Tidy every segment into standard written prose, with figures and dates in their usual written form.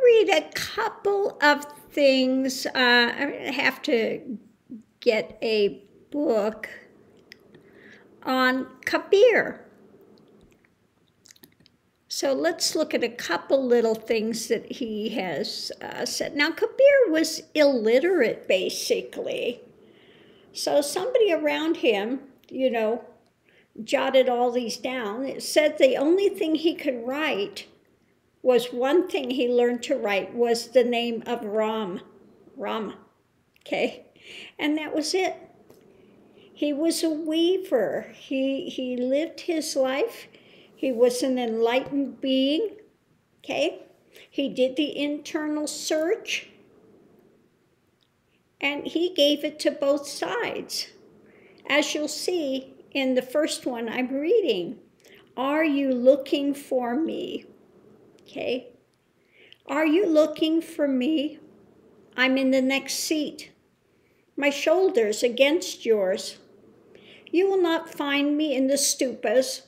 read a couple of things. I have to get a book on Kabir. So let's look at a couple little things that he has said. Now, Kabir was illiterate, basically. So somebody around him, jotted all these down. It said the only thing he could write was one thing he learned to write was the name of Ram, okay? And that was it. He was a weaver. He lived his life. He was an enlightened being, okay? He did the internal search, and he gave it to both sides. As you'll see in the first one I'm reading, are you looking for me? Okay? Are you looking for me? I'm in the next seat. My shoulders against yours. You will not find me in the stupas,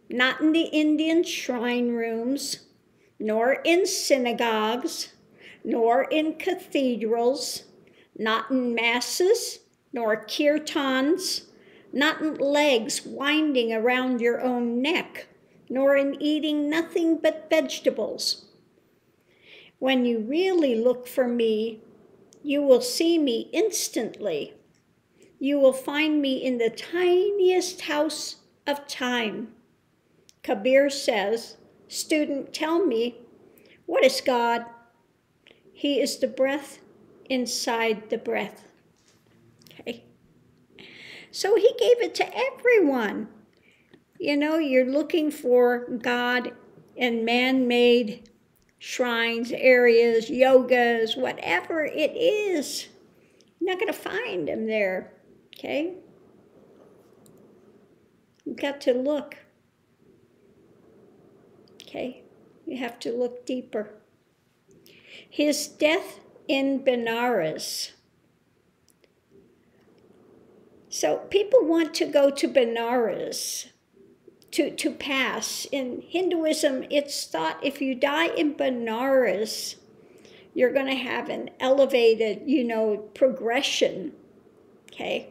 not in the Indian shrine rooms, nor in synagogues, nor in cathedrals, not in masses, nor kirtans, not in legs winding around your own neck, nor in eating nothing but vegetables. When you really look for me, you will see me instantly. You will find me in the tiniest house of time. Kabir says, student, tell me, what is God? He is the breath inside the breath. Okay. So he gave it to everyone. You're looking for God in man-made shrines, areas, yogas, whatever it is. You're not going to find him there, okay? You've got to look, okay? You have to look deeper. His death in Benares. So people want to go to Benares to pass. In Hinduism, it's thought if you die in Benares, you're going to have an elevated, progression, okay?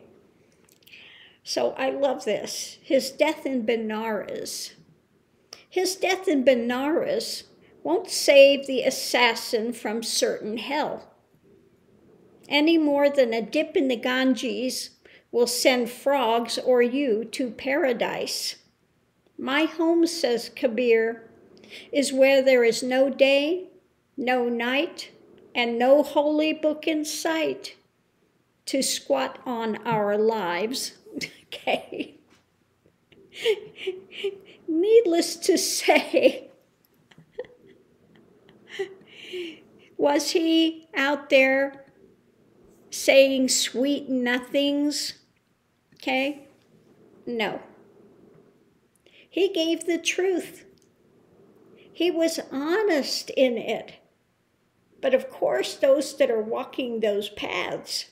So I love this. His death in Benares. His death in Benares won't save the assassin from certain hell, any more than a dip in the Ganges will send frogs or you to paradise. My home, says Kabir, is where there is no day, no night, and no holy book in sight to squat on our lives. Okay. Needless to say, was he out there saying sweet nothings? Okay? No. He gave the truth. He was honest in it. But of course, those that are walking those paths,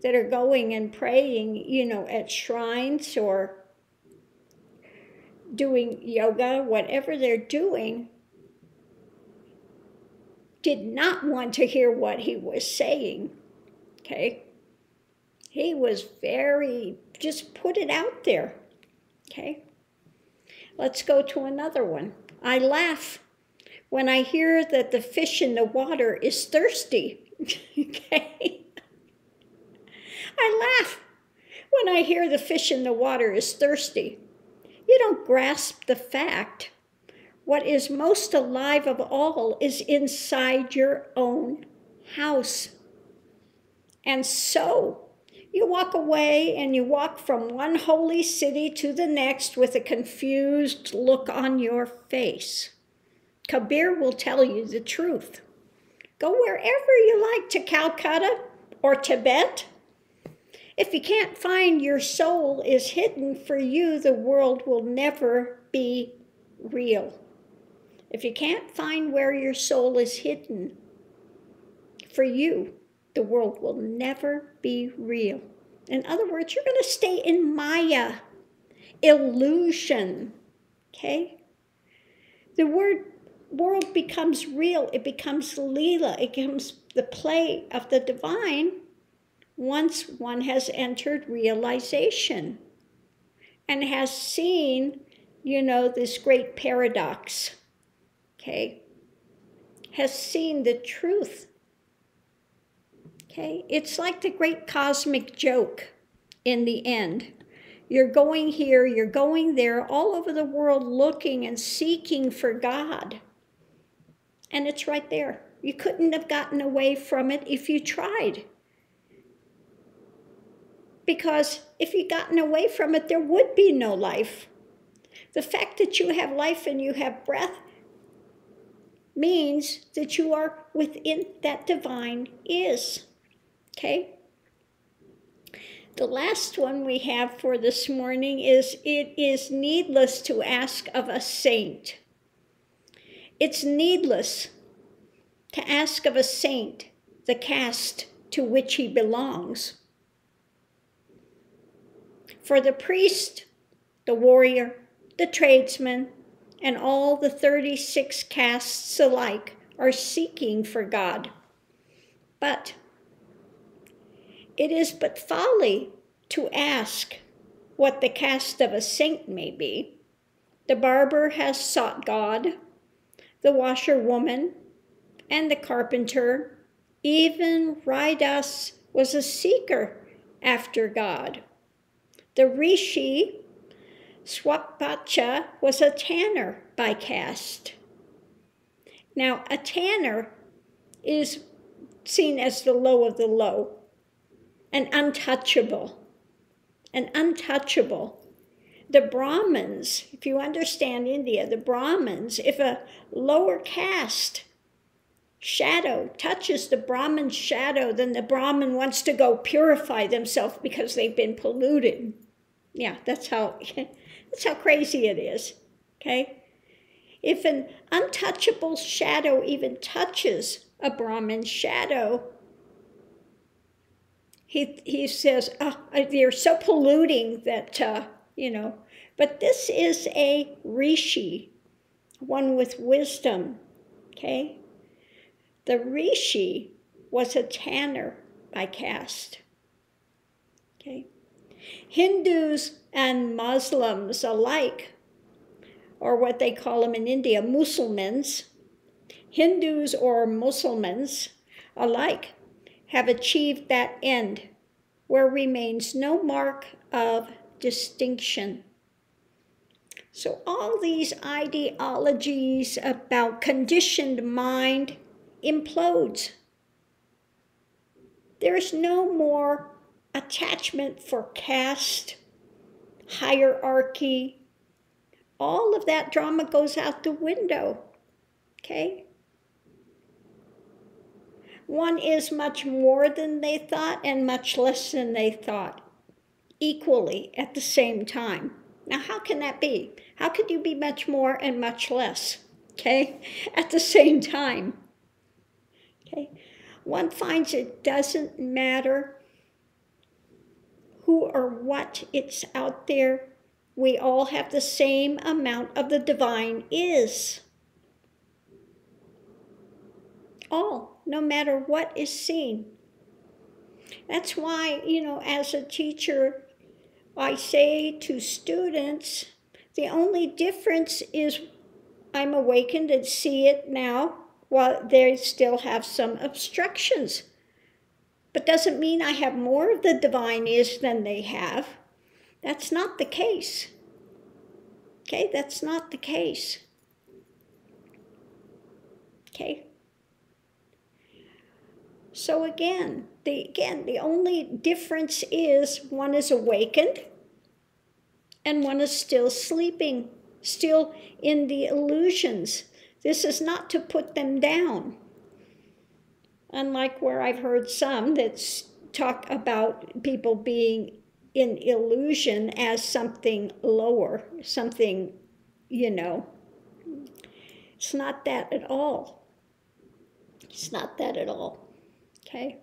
that are going and praying, at shrines or doing yoga, whatever they're doing, did not want to hear what he was saying, okay? He was just put it out there, okay? Let's go to another one. I laugh when I hear that the fish in the water is thirsty, okay? I laugh when I hear the fish in the water is thirsty. You don't grasp the fact. What is most alive of all is inside your own house. And so you walk away and you walk from one holy city to the next with a confused look on your face. Kabir will tell you the truth. Go wherever you like, to Calcutta or Tibet. If you can't find your soul is hidden, for you, the world will never be real. If you can't find where your soul is hidden, for you, the world will never be real. In other words, you're going to stay in Maya, illusion, okay? The word world becomes real. It becomes Leela. It becomes the play of the divine once one has entered realization and has seen, this great paradox, okay? Has seen the truth, okay? It's like the great cosmic joke in the end. You're going here, you're going there, all over the world looking and seeking for God. And it's right there. You couldn't have gotten away from it if you tried. Because if you'd gotten away from it, there would be no life. The fact that you have life and you have breath means that you are within that divine is. Okay? The last one we have for this morning is, it is needless to ask of a saint. It's needless to ask of a saint the caste to which he belongs. For the priest, the warrior, the tradesman, and all the 36 castes alike are seeking for God. But it is but folly to ask what the caste of a saint may be. The barber has sought God, the washerwoman, and the carpenter. Even Raidas was a seeker after God. The rishi, Swapacha, was a tanner by caste. Now, a tanner is seen as the low of the low, an untouchable. The Brahmins, if you understand India, the Brahmins, if a lower caste shadow touches the Brahmin's shadow, then the Brahmin wants to go purify themselves because they've been polluted. Yeah, that's how crazy it is, okay? If an untouchable shadow even touches a Brahmin shadow, he says, they're so polluting that, But this is a rishi, one with wisdom, okay? The rishi was a tanner by caste, okay? Hindus and Muslims alike, or what they call them in India, Musulmans, Hindus or Muslims alike, have achieved that end where remains no mark of distinction. So all these ideologies about conditioned mind implodes. There is no more attachment for caste, hierarchy. All of that drama goes out the window, okay? One is much more than they thought and much less than they thought, equally at the same time. Now, how can that be? How could you be much more and much less, okay, at the same time? Okay, one finds it doesn't matter who or what it's out there. We all have the same amount of the divine is. All, no matter what is seen. That's why, as a teacher, I say to students, the only difference is I'm awakened and see it now while they still have some obstructions. But doesn't mean I have more of the divine is than they have. That's not the case. Okay, that's not the case. Okay. So again, the only difference is one is awakened and one is still sleeping, still in the illusions. This is not to put them down. Unlike where I've heard some that talk about people being in illusion as something lower, something, It's not that at all. It's not that at all. Okay?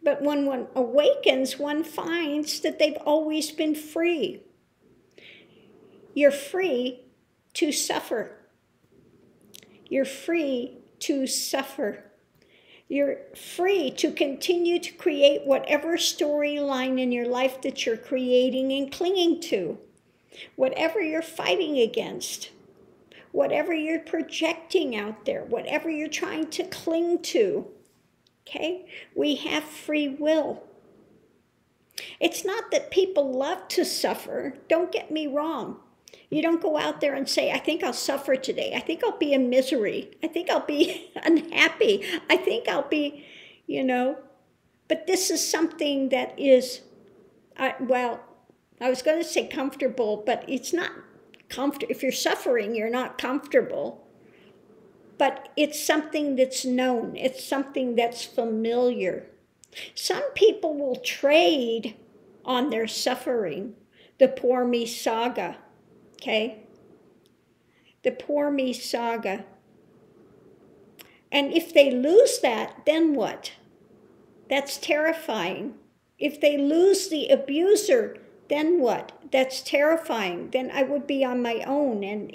But when one awakens, one finds that they've always been free. You're free to suffer. You're free to suffer. You're free to continue to create whatever storyline in your life that you're creating and clinging to. Whatever you're fighting against. Whatever you're projecting out there. Whatever you're trying to cling to. Okay? We have free will. It's not that people love to suffer. Don't get me wrong. You don't go out there and say, I think I'll suffer today. I think I'll be in misery. I think I'll be unhappy. I think I'll be, But this is something that is, I was going to say comfortable, but it's not comfortable. If you're suffering, you're not comfortable. But it's something that's known. It's something that's familiar. Some people will trade on their suffering. The poor me saga. Okay? The poor me saga. And if they lose that, then what? That's terrifying. If they lose the abuser, then what? That's terrifying. Then I would be on my own. And,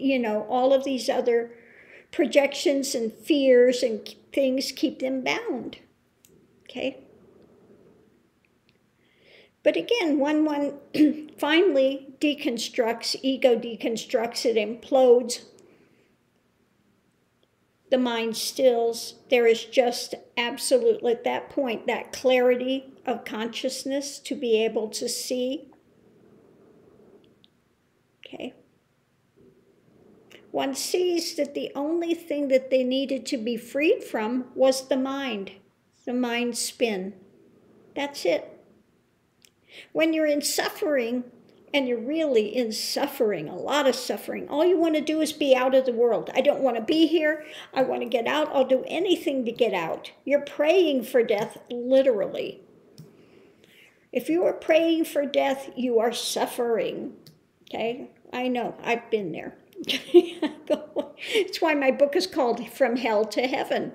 all of these other projections and fears and things keep them bound. Okay? But again, when one finally deconstructs, ego deconstructs, it implodes, the mind stills, there is just absolutely at that point, that clarity of consciousness to be able to see. Okay. One sees that the only thing that they needed to be freed from was the mind spin. That's it. When you're in suffering, and you're really in suffering, a lot of suffering, all you want to do is be out of the world. I don't want to be here. I want to get out. I'll do anything to get out. You're praying for death, literally. If you are praying for death, you are suffering. Okay? I know. I've been there. It's why my book is called From Hell to Heaven.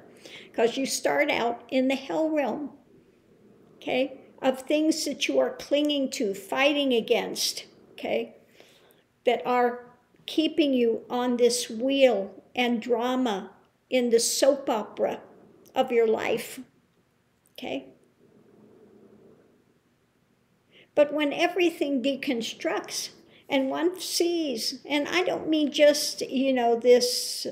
Because you start out in the hell realm. Okay? Of things that you are clinging to, fighting against, okay, that are keeping you on this wheel and drama in the soap opera of your life, okay? But when everything deconstructs and one sees, and I don't mean just, this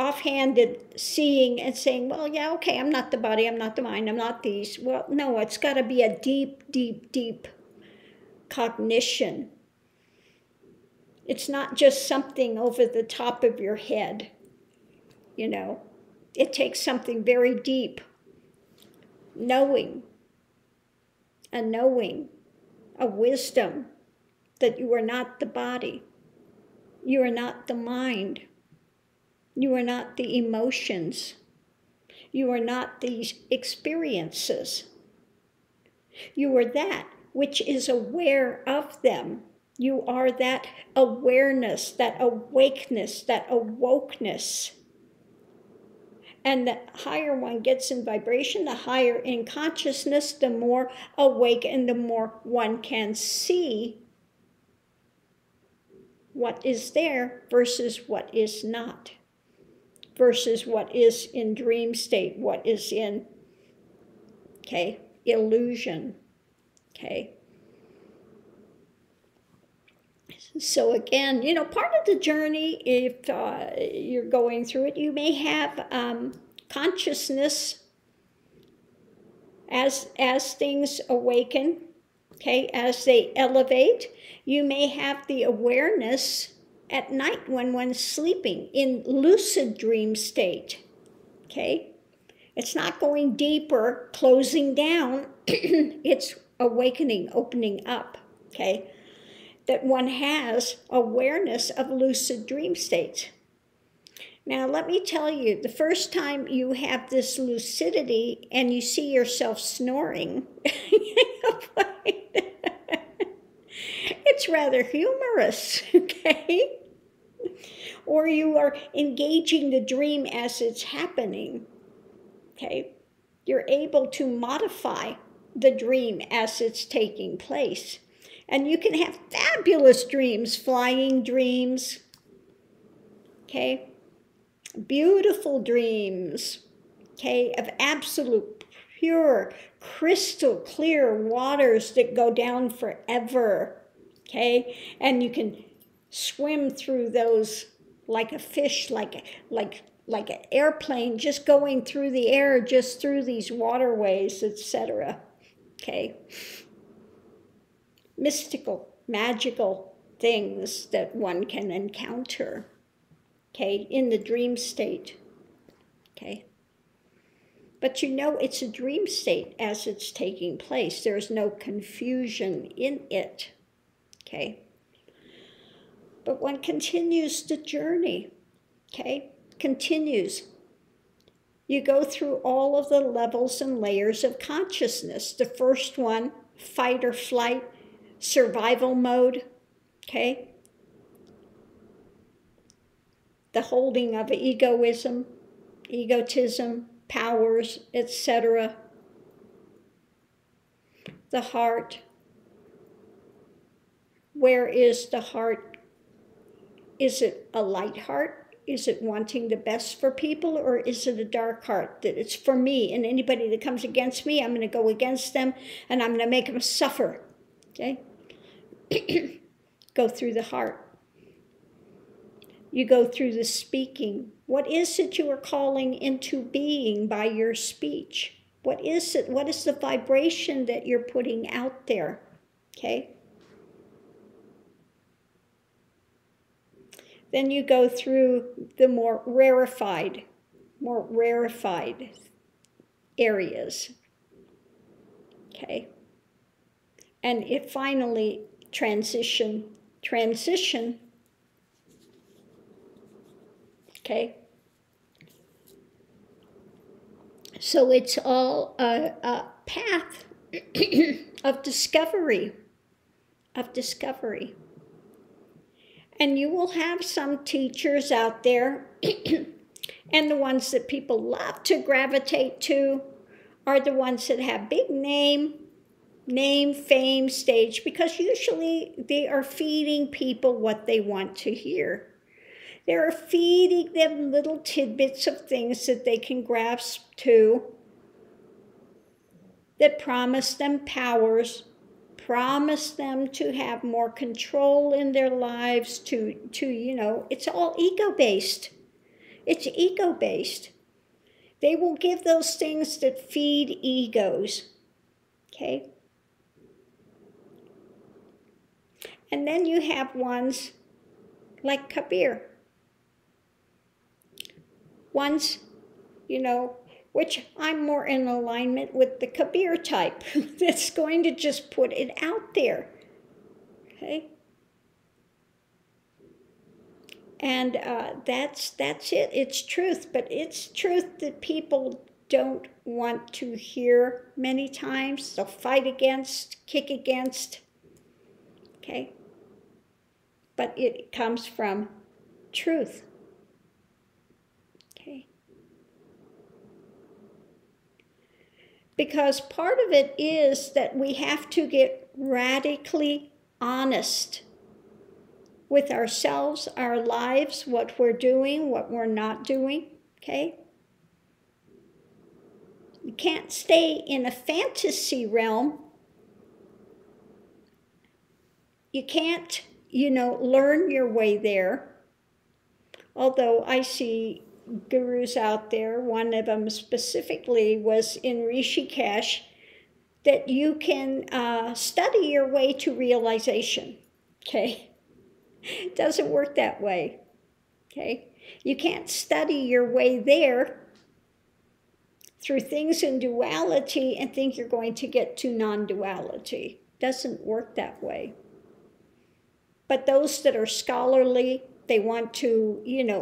offhanded seeing and saying, well, yeah, okay, I'm not the body, I'm not the mind, I'm not these. Well, no, it's got to be a deep, deep, deep cognition. It's not just something over the top of your head, It takes something very deep. A wisdom that you are not the body. You are not the mind. You are not the emotions. You are not these experiences. You are that which is aware of them. You are that awareness, that awakeness, that awokeness. And the higher one gets in vibration, the higher in consciousness, the more awake and the more one can see what is there versus what is not. Versus what is in dream state, what is in, illusion, So again, part of the journey, if you're going through it, you may have consciousness as things awaken, as they elevate. You may have the awareness at night when one's sleeping in lucid dream state, It's not going deeper, closing down. It's awakening, opening up, That one has awareness of lucid dream states. Now, let me tell you, the first time you have this lucidity and you see yourself snoring, it's rather humorous, Or you are engaging the dream as it's happening, You're able to modify the dream as it's taking place. And you can have fabulous dreams, flying dreams, okay? Beautiful dreams, okay, of absolute, pure, crystal clear waters that go down forever, okay? And you can swim through those like a fish, like an airplane just going through the air, just through these waterways, etc. Okay? Mystical, magical things that one can encounter, okay, in the dream state, okay? But you know it's a dream state as it's taking place. There's no confusion in it, okay? But one continues the journey, okay? Continues. You go through all of the levels and layers of consciousness. The first one, fight or flight, survival mode, okay? The holding of egoism, egotism, powers, etc. The heart. Where is the heart? Is it a light heart? Is it wanting the best for people? Or is it a dark heart that it's for me, and anybody that comes against me, I'm going to go against them and I'm going to make them suffer, okay? Go through the heart. You go through the speaking. What is it you are calling into being by your speech? What is it? What is the vibration that you're putting out there? Okay? Then you go through the more rarefied areas. Okay? And it finally transition. Okay? So it's all a path of discovery. And you will have some teachers out there, and the ones that people love to gravitate to are the ones that have big name, fame, stage, because usually they are feeding people what they want to hear. They're feeding them little tidbits of things that they can grasp to, that promise them powers, promise them to have more control in their lives, to it's all ego-based. It's ego-based. They will give those things that feed egos, okay? And then you have ones like Kabir. Ones, which I'm more in alignment with the Kabir type that's going to just put it out there, okay? And that's it. It's truth, but it's truth that people don't want to hear many times. They'll fight against, kick against, okay? But it comes from truth. Because part of it is that we have to get radically honest with ourselves, our lives, what we're doing, what we're not doing, okay? You can't stay in a fantasy realm. You can't, learn your way there. Although I see gurus out there, one of them specifically was in Rishikesh, that you can study your way to realization, okay? It doesn't work that way, okay? You can't study your way there through things in duality and think you're going to get to non-duality. It doesn't work that way. But those that are scholarly, they want to,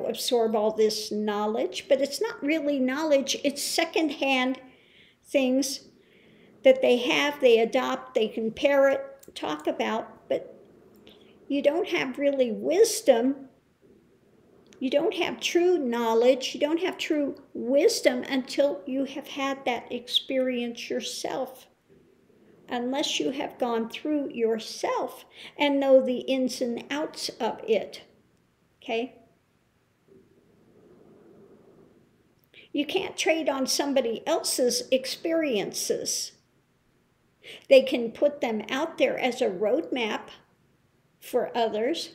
absorb all this knowledge, but it's not really knowledge. It's secondhand things that they have, they adopt, they can parrot, talk about, but you don't have really wisdom. You don't have true knowledge. You don't have true wisdom until you have had that experience yourself. Unless you have gone through yourself and know the ins and outs of it. Okay? You can't trade on somebody else's experiences. They can put them out there as a roadmap for others,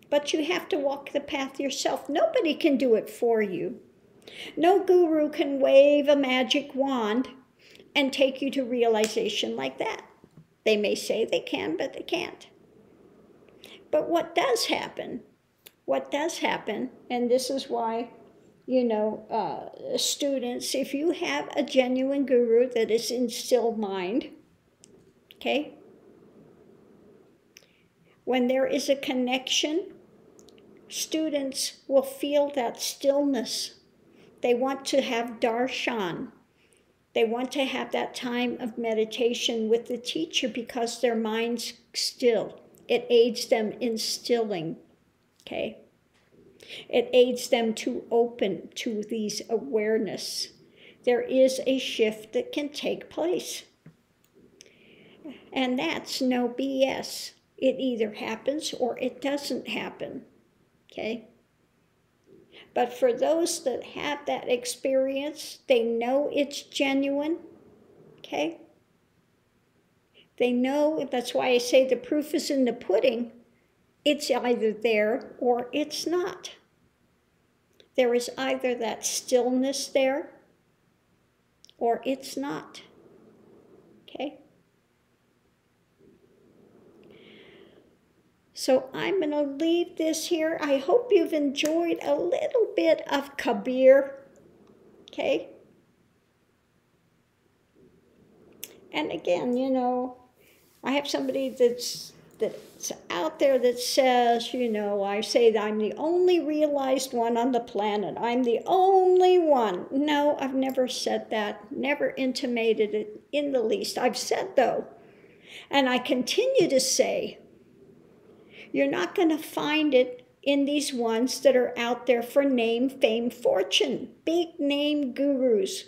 but you have to walk the path yourself. Nobody can do it for you. No guru can wave a magic wand and take you to realization like that. They may say they can, but they can't. But what does happen, and this is why, students, if you have a genuine guru that is in still mind, okay, when there is a connection, students will feel that stillness. They want to have darshan. They want to have that time of meditation with the teacher because their mind's still. It aids them in stilling, okay? It aids them to open to these awareness. There is a shift that can take place. And that's no BS. It either happens or it doesn't happen, okay? But for those that have that experience, they know it's genuine, okay? They know, that's why I say the proof is in the pudding. It's either there or it's not. There is either that stillness there or it's not, okay? So I'm going to leave this here. I hope you've enjoyed a little bit of Kabir, okay? And again, I have somebody that's out there that says, I say that I'm the only realized one on the planet. I'm the only one. No, I've never said that, never intimated it in the least. I've said, though, and I continue to say, you're not going to find it in these ones that are out there for name, fame, fortune, big name gurus,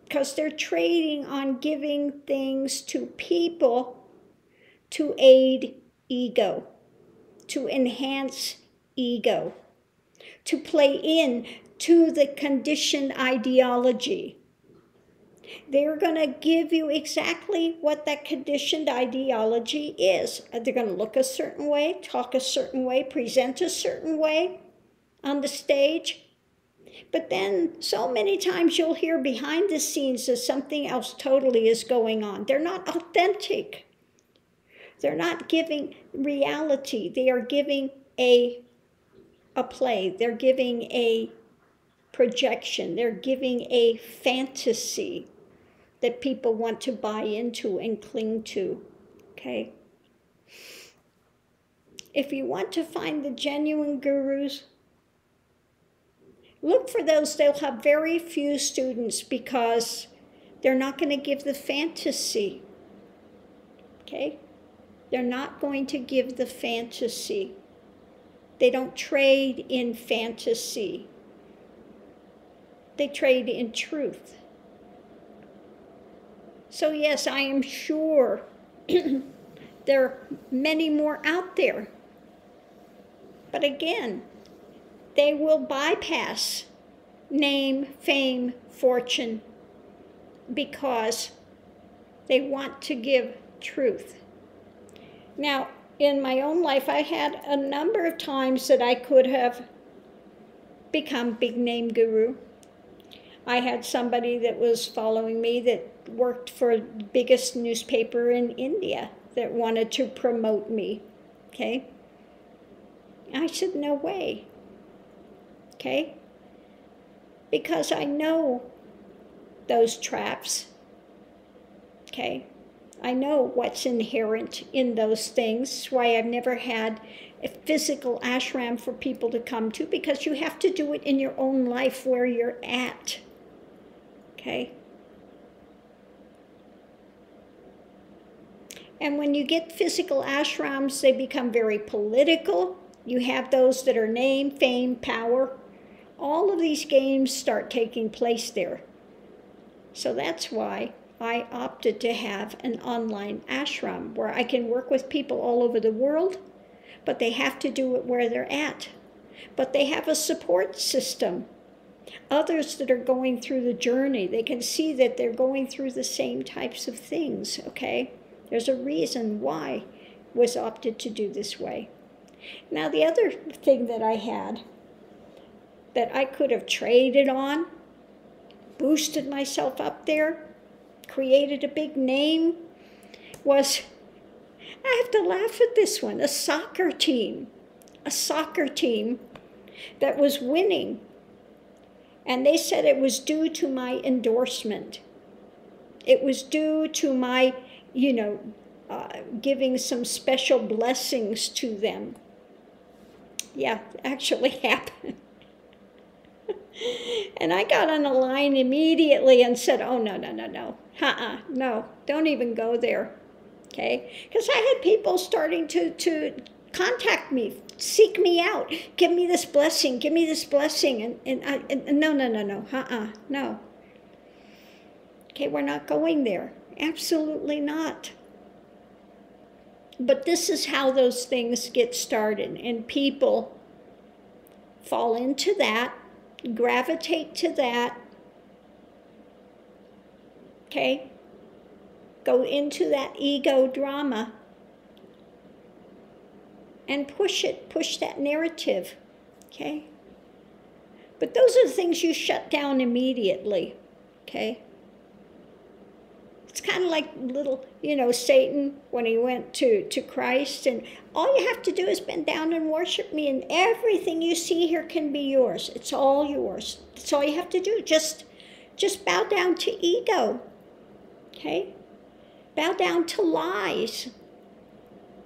because they're trading on giving things to people to aid ego, to enhance ego, to play in to the conditioned ideology. They're going to give you exactly what that conditioned ideology is. They're going to look a certain way, talk a certain way, present a certain way on the stage. But then so many times you'll hear behind the scenes that something else totally is going on. They're not authentic. They're not giving reality. They are giving a play. They're giving a projection. They're giving a fantasy that people want to buy into and cling to, okay? If you want to find the genuine gurus, look for those. They'll have very few students because they're not going to give the fantasy, okay? They're not going to give the fantasy. They don't trade in fantasy. They trade in truth. So yes, I am sure there are many more out there. But again, they will bypass name, fame, fortune because they want to give truth. Now, in my own life, I had a number of times that I could have become big name guru. I had somebody that was following me that worked for the biggest newspaper in India that wanted to promote me, okay? I said, no way, okay? Because I know those traps, okay? I know what's inherent in those things. That's why I've never had a physical ashram for people to come to, because you have to do it in your own life where you're at, okay? And when you get physical ashrams, they become very political. You have those that are name, fame, power. All of these games start taking place there. So that's why I opted to have an online ashram where I can work with people all over the world, but they have to do it where they're at. But they have a support system, Others that are going through the journey, they can see that they're going through the same types of things, okay? There's a reason why it was opted to do this way. Now, the other thing that I had that I could have traded on, boosted myself up there, created a big name, was, I have to laugh at this one, a soccer team that was winning. And they said it was due to my endorsement. It was due to my, giving some special blessings to them. Yeah, actually happened. And I got on the line immediately and said, oh, no. No, don't even go there, okay? Because I had people starting to contact me, seek me out, give me this blessing, and no, no. Okay, we're not going there. Absolutely not. But this is how those things get started, and people fall into that, gravitate to that, okay? Go into that ego drama and push that narrative, okay? But those are the things you shut down immediately, okay? It's kind of like little, Satan when he went to Christ, and all you have to do is bend down and worship me, and everything you see here can be yours. It's all yours. That's all you have to do. Just bow down to ego, okay? Bow down to lies.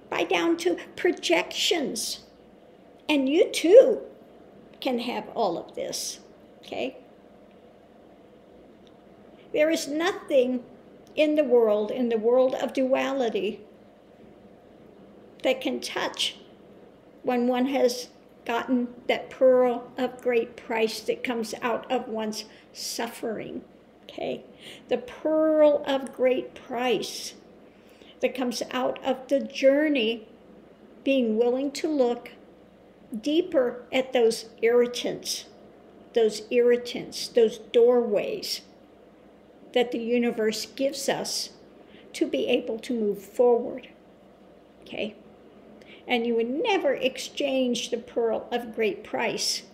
Bow down to projections. And you too can have all of this, okay? There is nothing in the world of duality, that can touch when one has gotten that pearl of great price that comes out of one's suffering, okay? The pearl of great price that comes out of the journey, being willing to look deeper at those irritants, those doorways that the universe gives us to be able to move forward, okay? And you would never exchange the pearl of great price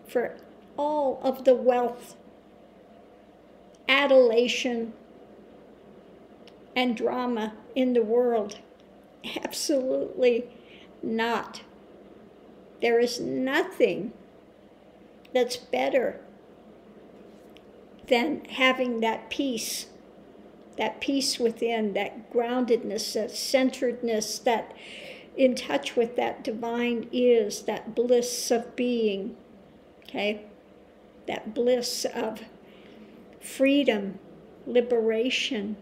for all of the wealth, adulation, and drama in the world. Absolutely not. There is nothing that's better than having that peace within, that groundedness, that centeredness, that in touch with that divine is, that bliss of being, okay? That bliss of freedom, liberation,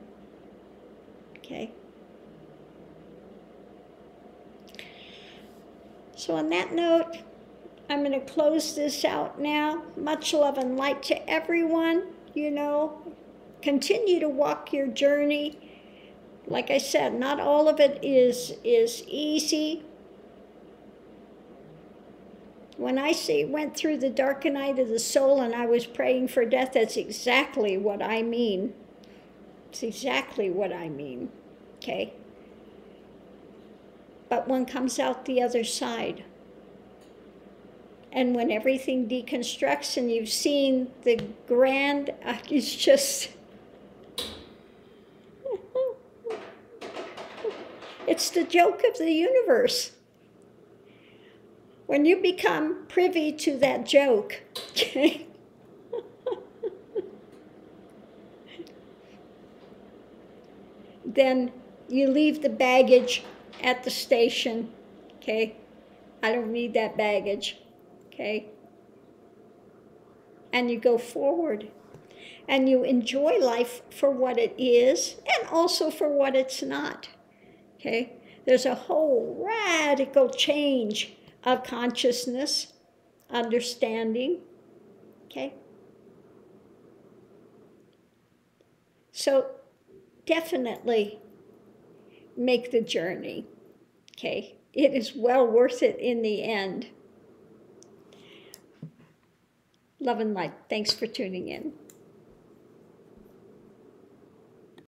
okay? So on that note, I'm going to close this out now. Much love and light to everyone. Continue to walk your journey. Like I said, not all of it is easy. When I say went through the dark night of the soul and I was praying for death, that's exactly what I mean. It's exactly what I mean, okay? But one comes out the other side. And when everything deconstructs and you've seen the grand, it's just, it's the joke of the universe. When you become privy to that joke, okay, then you leave the baggage at the station, okay? I don't need that baggage. Okay? And you go forward. And you enjoy life for what it is and also for what it's not. Okay? There's a whole radical change of consciousness, understanding. Okay? So definitely make the journey. Okay? It is well worth it in the end. Love and light. Thanks for tuning in.